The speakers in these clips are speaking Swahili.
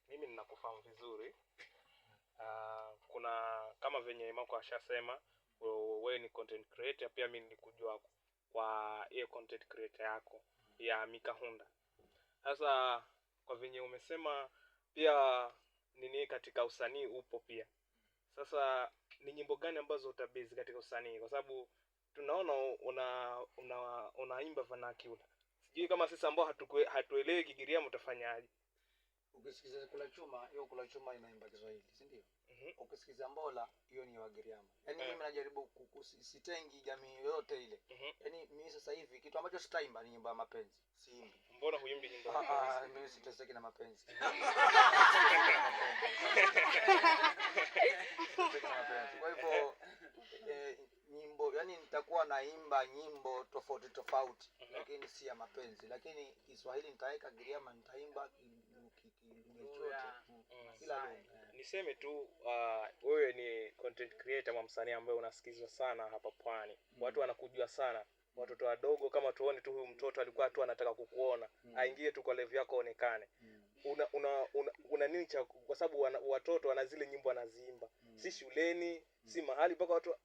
mimi ninakufahamu vizuri. Kuna kama venye Mako ashasema wewe ni content creator, pia mimi nilikujua kwa hiyo content creator yako ya Mikahunda. Sasa kwa venye umesema pia nini katika usanii upo pia. Sasa ni nyimbo gani ambazo utabase katika usanii? Kwa sababu tunaona unaimba vernacular. Sijui kama sisi ambao hatuelewi Kigiriama mtafanyaje. Ukisikiza Kula Chuma, hiyo Kula Chuma inaimba Kiswahili, si ndio? Ukisikiza Mbola, hiyo ni Wagiriama. Yaani mimi najaribu kusitengi jamii yote ile. Yaani mimi sasa hivi kitu ambacho sitaimba ni nyimbo ya mapenzi. Siimbi. Mbona huimbi nyimbo ya mapenzi? Mimi siteseki na mapenzi. Kwa hivyo nyimbo, yani nitakuwa naimba nyimbo tofauti tofauti, lakini si ya mapenzi. Lakini Kiswahili nitaweka, Giriama nitaimba, kila lugha. Niseme tu wewe ni content creator, msanii ambaye unasikizwa sana hapa Pwani. Watu wanakujua sana. Watoto wadogo kama tuone tu huyu mtoto alikuwa tu anataka kukuona, aingie tu kwa level yako onekane. Una nini cha, kwa sababu watoto wana zile nyimbo wanaziimba. Si shuleni, si mahali mpaka watu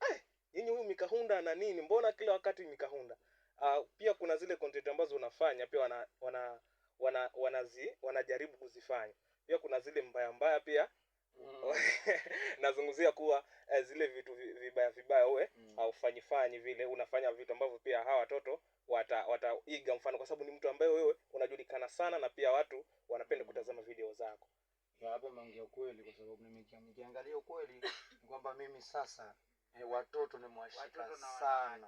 nyinyi huyu Mikahunda na nini? Mbona kila wakati Mikahunda? Pia kuna zile content ambazo unafanya pia wanajaribu kuzifanya. Pia kuna zile mbaya pia. Nazunguzia kuwa zile vitu vibaya wewe haufanyi vile, unafanya vitu ambavyo pia hawa watoto wataiga mfano, kwa sababu ni mtu ambaye wewe unajulikana sana na pia watu wanapenda kutazama video zako. Hapo umeongea kweli, kwa sababu nikiangalia ukweli ni kwamba mimi sasa watoto nimewashika sana.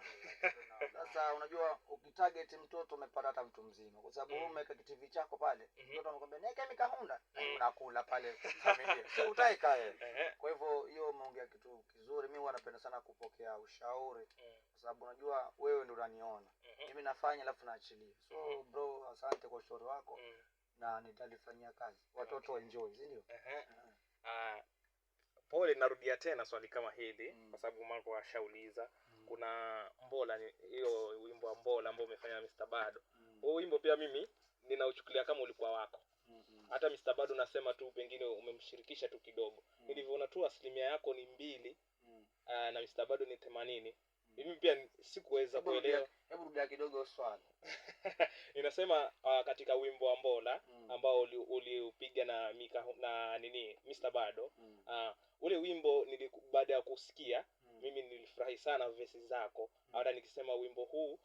Sasa unajua ukitarget mtoto umepata hata mtu mzima, kwa sababu wewe umeweka TV chako pale, mtoto anakuambia neka Mikahunda, unakula pale familia, si utaika yeye. Kwa hivyo hiyo umeongea kitu kizuri. Mimi huwa napenda sana kupokea ushauri, kwa sababu unajua wewe ndio unaniona mimi nafanya alafu naachilia. So bro, asante kwa ushauri wako na nitalifanyia kazi. Watoto enjoy, si ndio? Pole, narudia tena swali kama hili kwa sababu Marco ashauliza. Kuna Mbola, hiyo wimbo wa Mbola ambao umefanya na Mr. Bado. Huo wimbo pia mimi ninauchukulia kama ulikuwa wako. Hata Mr. Bado nasema tu pengine umemshirikisha tu kidogo. Nilivyoona tu asilimia yako ni 2 na Mr. Bado ni 80. Mimi pia sikuweza kuelewa. Hebu rudia kidogo swali. Inasema katika wimbo wa Mbola ambao uliupiga na Mr. Bado, ule wimbo baada ya kusikia mimi nilifurahi sana verses zako. Hata nikisema wimbo huu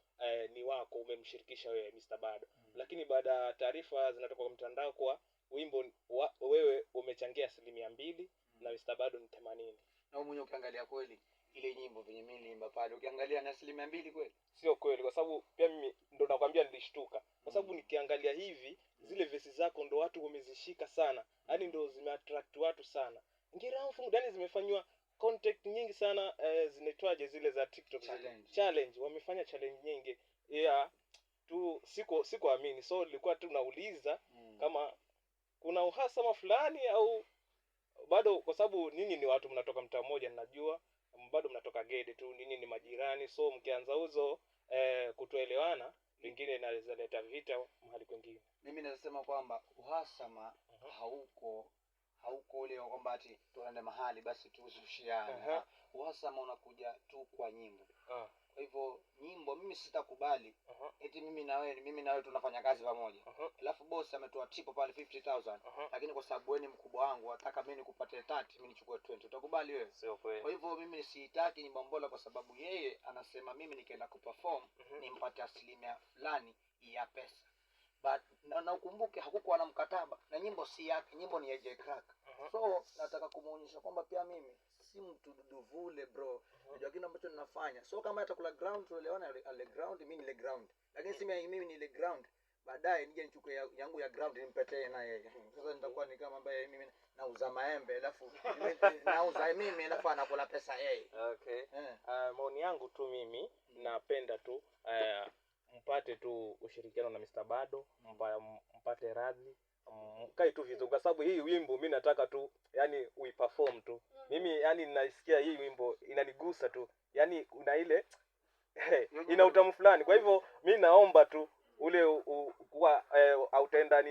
ni wako, umemshirikisha wewe Mr. Bado. Lakini baada ya taarifa zinatoka kwa mtandao kwa wimbo wewe umechangia 2 na Mr. Bado ni 80. Na wewe mwenyewe ukiangalia kweli ile nyimbo venye mimi nilimba pale, ukiangalia na 200 kweli? Sio kweli, kwa sababu pia mimi ndo nakwambia nilishtuka. Kwa sababu nikiangalia hivi zile verses zako ndo watu wamezishika sana. Yaani ndo zimeattract watu sana. Ngirafu ndani zimefanywa content nyingi sana, zinaitwaje zile za TikTok challenge. Wamefanya challenge nyingi. Tu sikuamini. So nilikuwa tu nauliza kama kuna uhasama fulani au bado, kwa sababu ninyi ni watu mnatoka mtaa mmoja, ninajua bado mnatoka Gede tu, ninyi ni majirani. So mkianza uzo kutoelewana pengine inaweza leta vita mahali kwingine. Mimi nasema kwamba uhasama hauko ule kwamba ati tuende mahali basi tuzushiane. Uhasama unakuja tu kwa nyimbo. Kwa hivyo nyimbo mimi sitakubali eti mimi na wewe tunafanya kazi pamoja. Alafu boss ametoa tipo pale 50,000, lakini kwa sababu wewe ni mkubwa wangu nataka mimi nikupatie 30, mimi nichukue 20. Utakubali wewe? Sio kweli. Kwa hivyo mimi sitaki nyimbo Mbola, kwa sababu yeye anasema mimi nikienda kuperform nimpate asilimia fulani ya pesa. But na ukumbuke hakukuwa na mkataba na nyimbo si yake, nyimbo ni ya J Crack. So nataka kumuonyesha kwamba pia mimi si mtu duduvule bro. Unajua kile ambacho ninafanya. So kama atakula ground tuelewana, ale ground, mimi ni le ground. Lakini si mimi ni le ground, baadaye nije nichukue yangu ya ground nimpetee na yeye. Sasa nitakuwa ni kama ambaye mimi nauza maembe alafu nauza mimi alafu anakula pesa yeye. Okay. Maoni yangu tu mimi napenda tu mpate tu ushirikiano na Mr. Bado, mpate radhi, mkae tu vizuri, kwa sababu hii wimbo mimi nataka tu yani uiperform tu. Mimi yani ninasikia hii wimbo inanigusa tu. Yani una ile ina utamu fulani. Kwa hivyo mimi naomba tu ule kuwa utaenda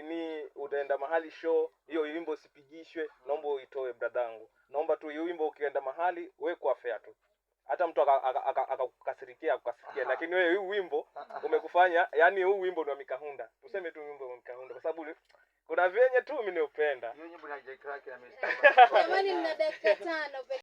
utaenda mahali show, hiyo wimbo usipigishwe, naomba uitoe bradangu. Naomba tu hiyo wimbo ukienda mahali wewe kwa fair tu. Hata mtu akakukasirikia lakini wewe huu wimbo umekufanya, yani huu wimbo ni wa Mikahunda. Tuseme tu wimbo wa Mikahunda kwa sababu kuna venye tu mimi niupenda. Hiyo nyimbo na J Crack na Jamani, mna dakika 5